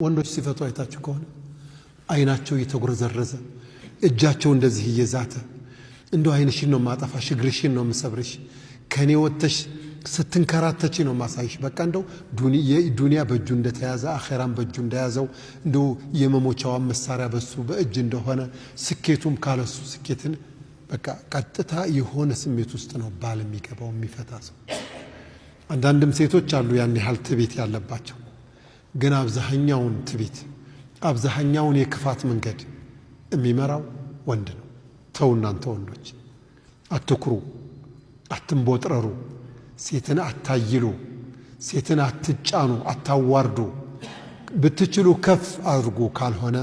ወንዶች ሲፈቱ አይታችሁ ከሆነ አይናቸው እየተጎረዘረዘ እጃቸው እንደዚህ እየዛተ እንደው አይንሽን ነው ማጠፋሽ እግርሽን ነው መሰብርሽ ከኔ ወጥተሽ ስትንከራተቺ ነው ማሳይሽ በቃ እንደው ዱንያ በእጁ እንደተያዘ አኺራም በእጁ እንደያዘው እንደው የመሞቻው መሳሪያ በሱ በእጅ እንደሆነ ስኬቱም ካለሱ ስኬትን በቃ ቀጥታ የሆነ ስሜት ውስጥ ነው ባል የሚገባው የሚፈታ ሰው። አንዳንድም ሴቶች አሉ ያን ያህል ትዕቢት ያለባቸው ግን አብዛኛውን ትዕቢት አብዛኛውን የክፋት መንገድ የሚመራው ወንድ ነው። ተው እናንተ ወንዶች አትኩሩ፣ አትንቦጥረሩ፣ ሴትን አታይሉ፣ ሴትን አትጫኑ፣ አታዋርዱ። ብትችሉ ከፍ አድርጉ፣ ካልሆነ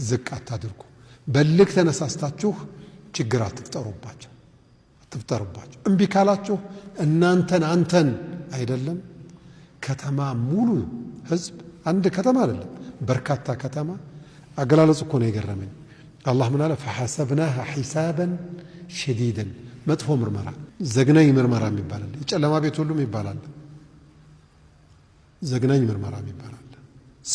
ዝቅ አታድርጉ። በልክ ተነሳስታችሁ ችግር አትፍጠሩባቸው። እምቢ ካላችሁ አንተን አይደለም ከተማ ሙሉ ህዝብ አንድ ከተማ አይደለም በርካታ ከተማ አገላለጽ እኮ ነው የገረመኝ። አላህ ምን አለ? فحسبناها حسابا شديدا መጥፎ ምርመራ ዘግናኝ ምርመራ የሚባላል። የጨለማ ቤት ሁሉም ይባላል። ዘግናኝ ምርመራ የሚባላል።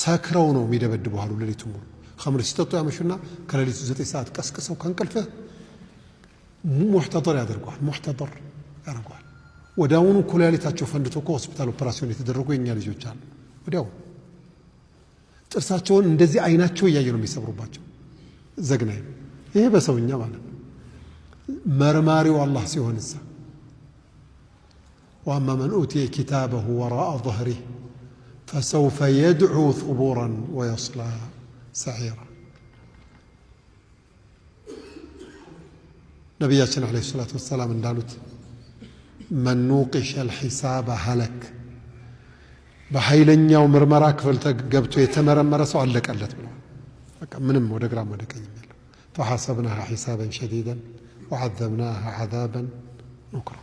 ሰክረው ነው የሚደበድቡ አሉ ሌሊቱ ሙሉ ኸምር ሲጠጡ ያመሹና ከሌሊቱ 9 ሰዓት ቀስቅሰው ከንቅልፍህ ሙህተደር ያደርጓል። ወዲያውኑ ኩላሊታቸው ፈንድቶ ሆስፒታል ኦፕራሲዮን የተደረጉ የኛ ልጆች አሉ። ወዲያው ጥርሳቸውን እንደዚህ አይናቸው እያየ ነው የሚሰብሩባቸው። ዘግናኝ። ይሄ በሰውኛ ማለት ነው። መርማሪው አላህ ሲሆን እዛ وأما من أوتي كتابه وراء ظهره فسوف يدعو ثبورا ويصلى سعيرا. ነቢያችን عليه الصلاة والسلام እንዳሉት من نوقش الحساب هلك በኃይለኛው ምርመራ ክፍል ተገብቶ የተመረመረ ሰው አለቀለት ብለው በቃ ምንም ወደ ግራም ወደ ቀኝ የለም። فحسبناها حسابا شديدا وعذبناها عذابا نكرا.